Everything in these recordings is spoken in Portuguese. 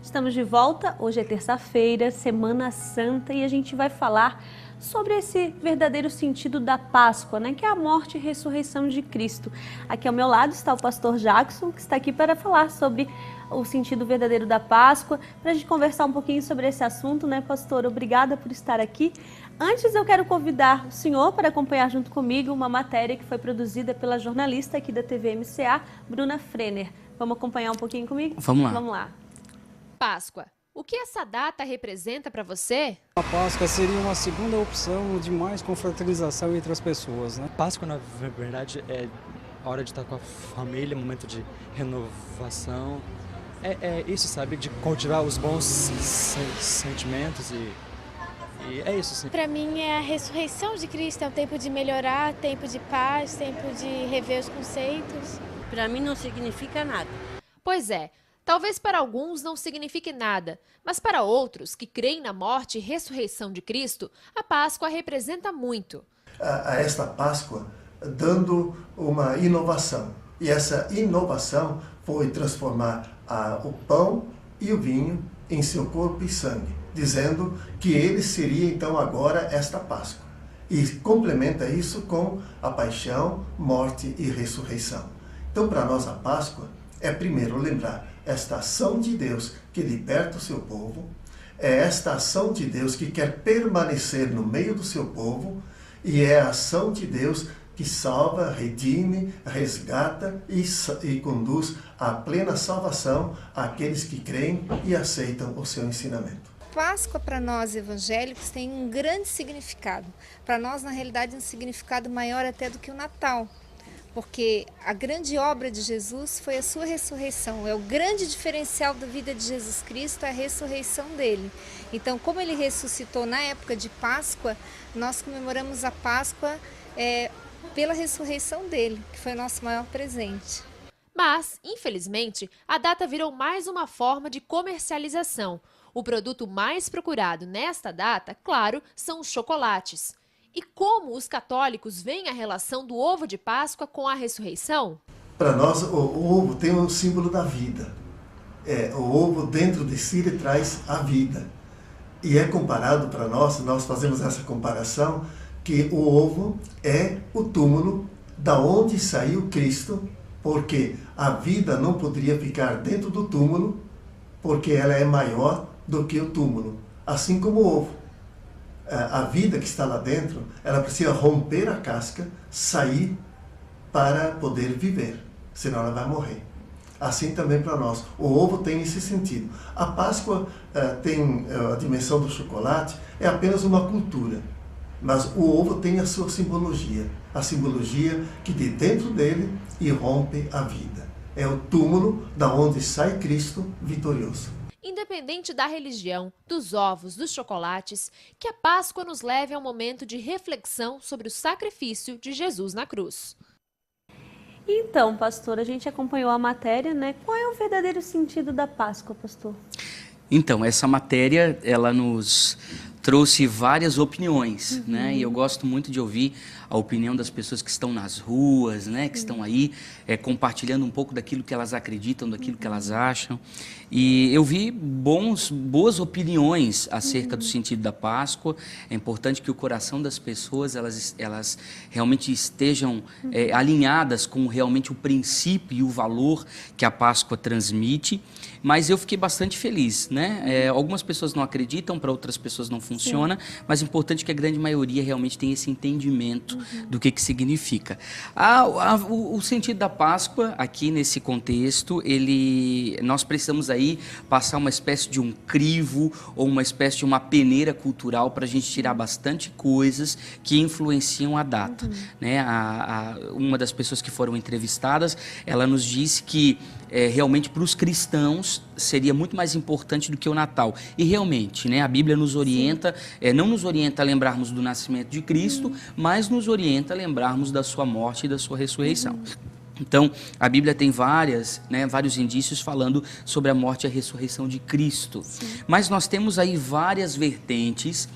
Estamos de volta, hoje é terça-feira, Semana Santa, e a gente vai falar sobre esse verdadeiro sentido da Páscoa, né? Que é a morte e ressurreição de Cristo. Aqui ao meu lado está o pastor Jackson, que está aqui para falar sobre o sentido verdadeiro da Páscoa, para a gente conversar um pouquinho sobre esse assunto, né, pastor? Obrigada por estar aqui. Antes eu quero convidar o senhor para acompanhar junto comigo uma matéria que foi produzida pela jornalista aqui da TV MCA, Bruna Frenner. Vamos acompanhar um pouquinho comigo? Vamos lá. Vamos lá. Páscoa. O que essa data representa para você? A Páscoa seria uma segunda opção de mais confraternização entre as pessoas, né? Páscoa, na verdade, é hora de estar com a família, momento de renovação. É isso, sabe? De cultivar os bons sentimentos e é isso, sim. Para mim é a ressurreição de Cristo, é um tempo de melhorar, tempo de paz, tempo de rever os conceitos. Para mim não significa nada. Pois é. Talvez para alguns não signifique nada, mas para outros que creem na morte e ressurreição de Cristo, a Páscoa representa muito. A esta Páscoa dando uma inovação. E essa inovação foi transformar o pão e o vinho em seu corpo e sangue, dizendo que ele seria então agora esta Páscoa. E complementa isso com a paixão, morte e ressurreição. Então para nós a Páscoa é primeiro lembrar esta ação de Deus que liberta o seu povo, é esta ação de Deus que quer permanecer no meio do seu povo, e é a ação de Deus que salva, redime, resgata e conduz à plena salvação àqueles que creem e aceitam o seu ensinamento. Páscoa para nós evangélicos tem um grande significado. Para nós, na realidade, um significado maior até do que o Natal. Porque a grande obra de Jesus foi a sua ressurreição. É o grande diferencial da vida de Jesus Cristo, a ressurreição dele. Então, como ele ressuscitou na época de Páscoa, nós comemoramos a Páscoa pela ressurreição dele, que foi o nosso maior presente. Mas, infelizmente, a data virou mais uma forma de comercialização. O produto mais procurado nesta data, claro, são os chocolates. E como os católicos veem a relação do ovo de Páscoa com a ressurreição? Para nós, o ovo tem o símbolo da vida. O ovo dentro de si ele traz a vida. E é comparado para nós fazemos essa comparação, que o ovo é o túmulo da onde saiu Cristo, porque a vida não poderia ficar dentro do túmulo, porque ela é maior do que o túmulo, assim como o ovo. A vida que está lá dentro, ela precisa romper a casca, sair para poder viver, senão ela vai morrer. Assim também para nós. O ovo tem esse sentido. A Páscoa tem a dimensão do chocolate, é apenas uma cultura. Mas o ovo tem a sua simbologia. A simbologia que de dentro dele irrompe a vida. É o túmulo da onde sai Cristo vitorioso. Independente da religião, dos ovos, dos chocolates, que a Páscoa nos leve a um momento de reflexão sobre o sacrifício de Jesus na cruz. Então, pastor, a gente acompanhou a matéria, né? Qual é o verdadeiro sentido da Páscoa, pastor? Então, essa matéria, ela nos trouxe várias opiniões, né? E eu gosto muito de ouvir a opinião das pessoas que estão nas ruas, né? Que estão aí compartilhando um pouco daquilo que elas acreditam, daquilo que elas acham. E eu vi boas opiniões acerca do sentido da Páscoa. É importante que o coração das pessoas, elas realmente estejam alinhadas com realmente o princípio e o valor que a Páscoa transmite. Mas eu fiquei bastante feliz, né? Algumas pessoas não acreditam, para outras pessoas não funciona, mas é importante que a grande maioria realmente tenha esse entendimento do que significa. O sentido da Páscoa, aqui nesse contexto, nós precisamos aí passar uma espécie de um crivo ou uma espécie de uma peneira cultural para a gente tirar bastante coisas que influenciam a data. Né? Uma das pessoas que foram entrevistadas, ela nos disse que realmente para os cristãos seria muito mais importante do que o Natal. E realmente, né, a Bíblia nos orienta, não nos orienta a lembrarmos do nascimento de Cristo, mas nos orienta a lembrarmos da sua morte e da sua ressurreição. Então, a Bíblia tem vários indícios falando sobre a morte e a ressurreição de Cristo. Mas nós temos aí várias vertentes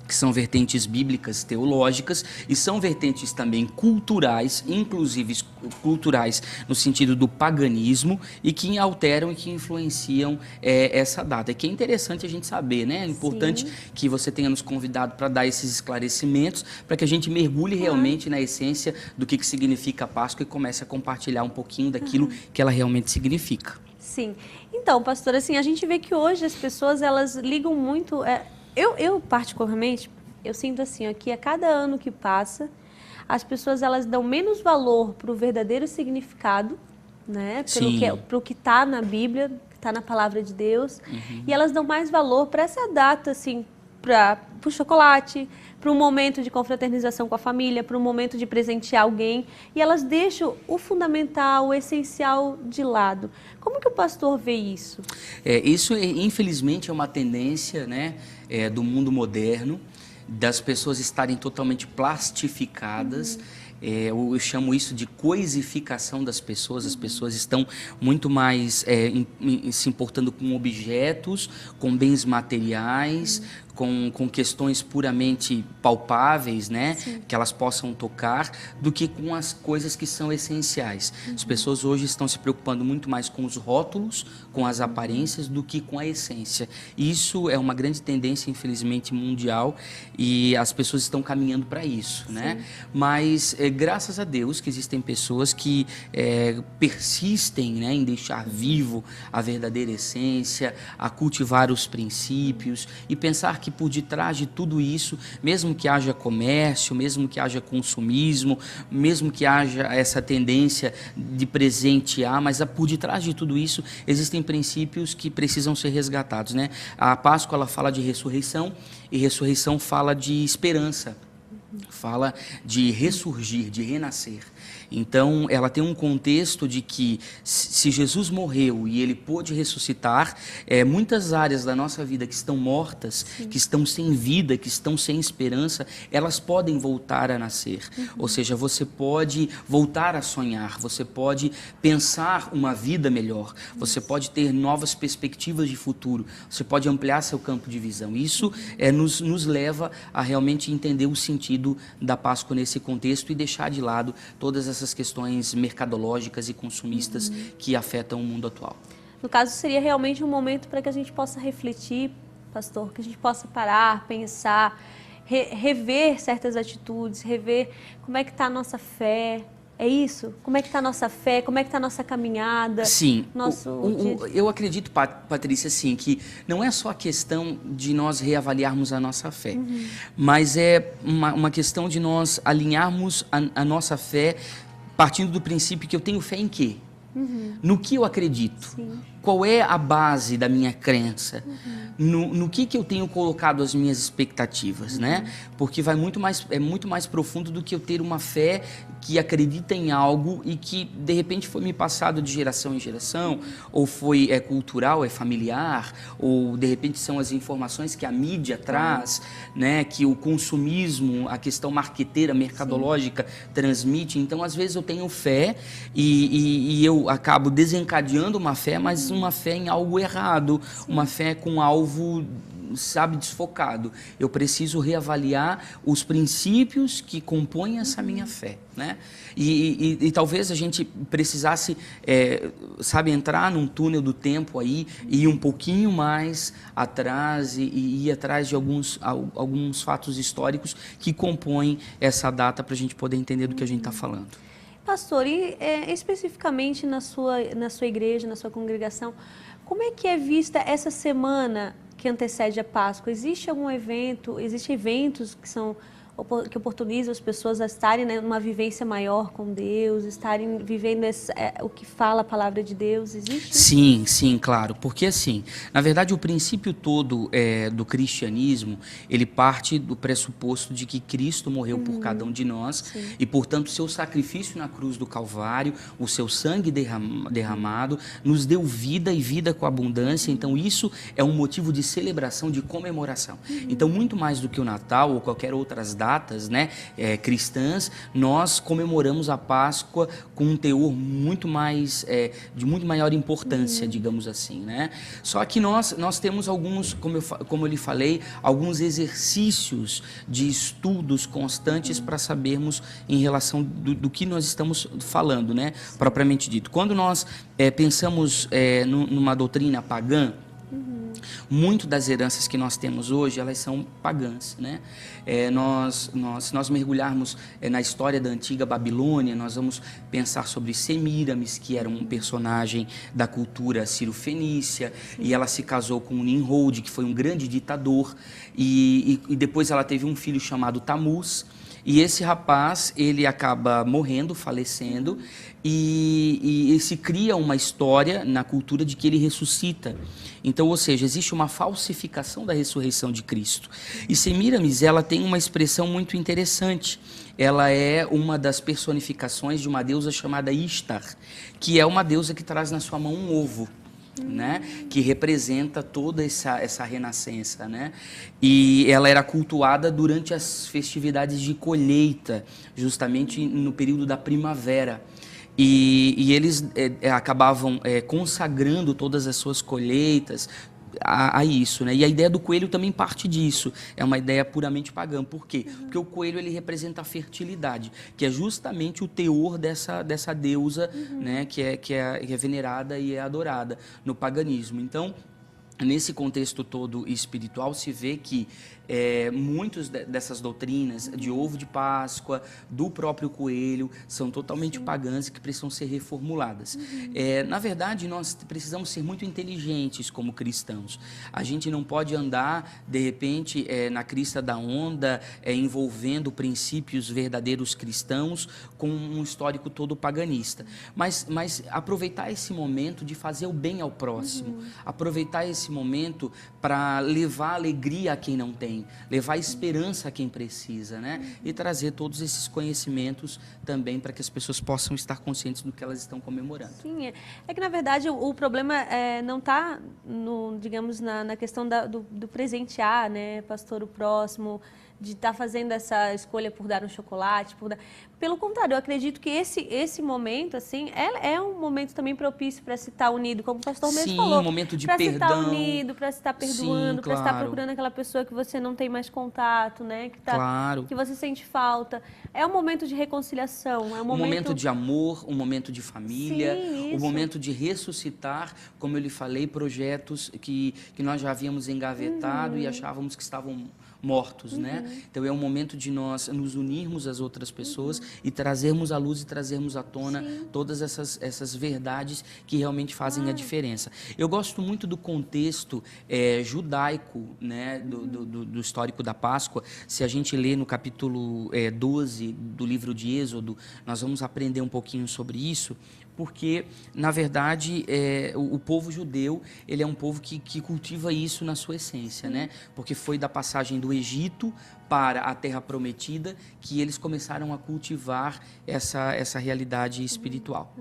que são vertentes bíblicas, teológicas, e são vertentes também culturais, inclusive culturais no sentido do paganismo, e que alteram e que influenciam essa data. E que é interessante a gente saber, né? É importante que você tenha nos convidado para dar esses esclarecimentos, para que a gente mergulhe realmente na essência do que significa a Páscoa e comece a compartilhar um pouquinho daquilo que ela realmente significa. Sim. Então, pastor, assim, a gente vê que hoje as pessoas, elas ligam muito... Eu, particularmente, eu sinto assim, ó, que a cada ano que passa, as pessoas elas dão menos valor para o verdadeiro significado, né? Pelo que está na Bíblia, que está na Palavra de Deus, e elas dão mais valor para essa data, assim, para o chocolate, para um momento de confraternização com a família, para um momento de presentear alguém, e elas deixam o fundamental, o essencial de lado. Como que o pastor vê isso? Isso, infelizmente, é uma tendência, né, do mundo moderno, das pessoas estarem totalmente plastificadas. Eu chamo isso de coisificação das pessoas. As pessoas estão muito mais se importando com objetos, com bens materiais, com questões puramente palpáveis, né, que elas possam tocar, do que com as coisas que são essenciais. As pessoas hoje estão se preocupando muito mais com os rótulos, com as aparências, do que com a essência. Isso é uma grande tendência, infelizmente, mundial, e as pessoas estão caminhando para isso, né? Mas graças a Deus que existem pessoas que persistem, né, em deixar vivo a verdadeira essência, a cultivar os princípios e pensar que por detrás de tudo isso, mesmo que haja comércio, mesmo que haja consumismo, mesmo que haja essa tendência de presentear, mas por detrás de tudo isso existem princípios que precisam ser resgatados, né? A Páscoa, ela fala de ressurreição, e ressurreição fala de esperança, fala de ressurgir, de renascer. Então, ela tem um contexto de que, se Jesus morreu e ele pôde ressuscitar, muitas áreas da nossa vida que estão mortas, que estão sem vida, que estão sem esperança, elas podem voltar a nascer. Ou seja, você pode voltar a sonhar, você pode pensar uma vida melhor, você pode ter novas perspectivas de futuro, você pode ampliar seu campo de visão. Isso nos leva a realmente entender o sentido da Páscoa nesse contexto e deixar de lado todas essas questões mercadológicas e consumistas que afetam o mundo atual. No caso, seria realmente um momento para que a gente possa refletir, pastor, que a gente possa parar, pensar, rever certas atitudes, rever como é que está a nossa fé. É isso? Como é que está a nossa fé? Como é que está a nossa caminhada? Sim. Eu acredito, Patrícia, assim, que não é só a questão de nós reavaliarmos a nossa fé, mas é uma questão de nós alinharmos a nossa fé partindo do princípio que eu tenho fé em quê? No que eu acredito? Sim. Qual é a base da minha crença? No que eu tenho colocado as minhas expectativas, né? Porque é muito mais profundo do que eu ter uma fé que acredita em algo e que, de repente, foi me passado de geração em geração, ou foi cultural, familiar, ou, de repente, são as informações que a mídia traz, né? Que o consumismo, a questão marqueteira, mercadológica transmite. Então, às vezes, eu tenho fé e eu acabo desencadeando uma fé, mas uma fé em algo errado, uma fé com alvo, sabe, desfocado. Eu preciso reavaliar os princípios que compõem essa minha fé, né? E talvez a gente precisasse, sabe, entrar num túnel do tempo aí e ir um pouquinho mais atrás e ir atrás de alguns fatos históricos que compõem essa data para a gente poder entender do que a gente está falando. Pastor, e especificamente na sua igreja, na sua congregação, como é que é vista essa semana que antecede a Páscoa? Existe algum evento, existem eventos que oportunizam as pessoas a estarem, né, numa vivência maior com Deus, estarem vivendo o que fala a palavra de Deus? Existe? Sim, claro. Porque, assim, na verdade, o princípio todo do cristianismo, ele parte do pressuposto de que Cristo morreu por cada um de nós. Sim. E, portanto, o seu sacrifício na cruz do Calvário, o seu sangue derramado, nos deu vida e vida com abundância. Então, isso é um motivo de celebração, de comemoração. Então, muito mais do que o Natal ou qualquer outras datas datas, né, cristãs, nós comemoramos a Páscoa com um teor muito mais, de muito maior importância, digamos assim, né? Só que nós temos alguns, como eu lhe falei, alguns exercícios de estudos constantes para sabermos em relação do que nós estamos falando, né, propriamente dito. Quando nós pensamos numa doutrina pagã, muito das heranças que nós temos hoje, elas são pagãs, né? Se nós mergulharmos na história da antiga Babilônia, nós vamos pensar sobre Semíramis, que era um personagem da cultura sírio-fenícia, e ela se casou com Nimrod, que foi um grande ditador, e depois ela teve um filho chamado Tamuz. E esse rapaz, ele acaba morrendo, falecendo, e se cria uma história na cultura de que ele ressuscita. Então, ou seja, existe uma falsificação da ressurreição de Cristo. E Semíramis, ela tem uma expressão muito interessante. Ela é uma das personificações de uma deusa chamada Ishtar, que é uma deusa que traz na sua mão um ovo, né, que representa toda essa renascença, né? E ela era cultuada durante as festividades de colheita, justamente no período da primavera. E eles acabavam consagrando todas as suas colheitas a isso, né? E a ideia do coelho também parte disso. É uma ideia puramente pagã. Por quê? Porque o coelho, ele representa a fertilidade, que é justamente o teor dessa deusa, né? Que é venerada e é adorada no paganismo. Então, nesse contexto todo espiritual, se vê que muitas dessas doutrinas de ovo de Páscoa, do próprio coelho, são totalmente pagãs e que precisam ser reformuladas. Na verdade, nós precisamos ser muito inteligentes como cristãos. A gente não pode andar, de repente, na crista da onda, envolvendo princípios verdadeiros cristãos com um histórico todo paganista. Mas aproveitar esse momento de fazer o bem ao próximo, aproveitar esse momento para levar alegria a quem não tem, levar esperança a quem precisa, né? E trazer todos esses conhecimentos também para que as pessoas possam estar conscientes do que elas estão comemorando. Sim, é que na verdade o problema não está, digamos, na questão do presentear, né, pastor, o próximo, de estar fazendo essa escolha por dar um chocolate, Pelo contrário, eu acredito que esse momento, assim, é um momento também propício para se estar unido, como o pastor mesmo falou. Sim, um momento de perdão. Para se estar unido, para se estar perdoando, para claro. estar procurando aquela pessoa que você não tem mais contato, né? Claro. Que você sente falta. É um momento de reconciliação, é um momento de amor, um momento de família, Sim, um momento de ressuscitar, como eu lhe falei, projetos que nós já havíamos engavetado e achávamos que estavam mortos, né? Então é um momento de nós nos unirmos às outras pessoas e trazermos à luz e trazermos à tona todas essas verdades que realmente fazem a diferença. Eu gosto muito do contexto judaico, né, do histórico da Páscoa. Se a gente lê no capítulo 12 do livro de Êxodo, nós vamos aprender um pouquinho sobre isso, porque, na verdade, o povo judeu, ele é um povo que cultiva isso na sua essência, né? Porque foi da passagem do Egito para a Terra Prometida que eles começaram a cultivar essa realidade espiritual.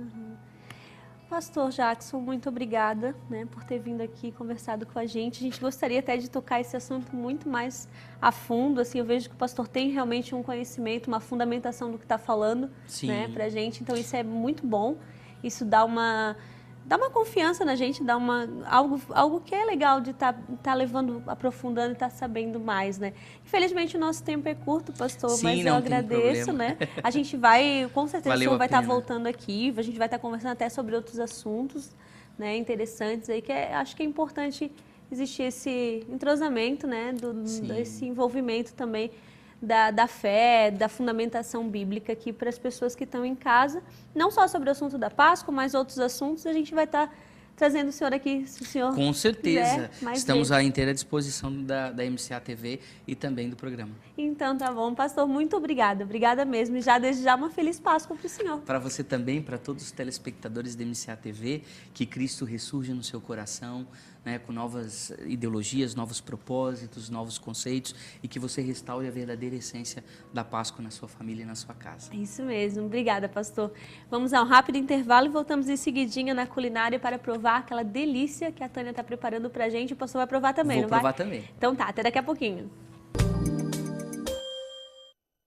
Pastor Jackson, muito obrigada, né, por ter vindo aqui e conversado com a gente. A gente gostaria até de tocar esse assunto muito mais a fundo. Assim, eu vejo que o pastor tem realmente um conhecimento, uma fundamentação do que está falando, né, para a gente. Então, isso é muito bom. Isso dá uma confiança na gente, dá algo que é legal de estar levando, aprofundando e estar sabendo mais, né? Infelizmente o nosso tempo é curto, pastor, Sim, mas eu agradeço, né? A gente vai, com certeza, o senhor vai estar voltando aqui, a gente vai estar conversando até sobre outros assuntos, né, interessantes aí, que acho que é importante existir esse entrosamento, né, desse envolvimento também da fé, da fundamentação bíblica aqui para as pessoas que estão em casa, não só sobre o assunto da Páscoa, mas outros assuntos, a gente vai estar trazendo o senhor aqui, se o senhor Com certeza, quiser, estamos à inteira disposição da MCA TV e também do programa. Então tá bom, pastor, muito obrigada mesmo, e já desde já uma feliz Páscoa para o senhor. Para você também, para todos os telespectadores da MCA TV, que Cristo ressurja no seu coração, né, com novas ideologias, novos propósitos, novos conceitos, e que você restaure a verdadeira essência da Páscoa na sua família e na sua casa. É isso mesmo, obrigada, pastor. Vamos a um rápido intervalo e voltamos em seguidinha na culinária para provar aquela delícia que a Tânia está preparando para a gente. O pastor vai provar também, Vou não vai? provar também. Então tá, até daqui a pouquinho.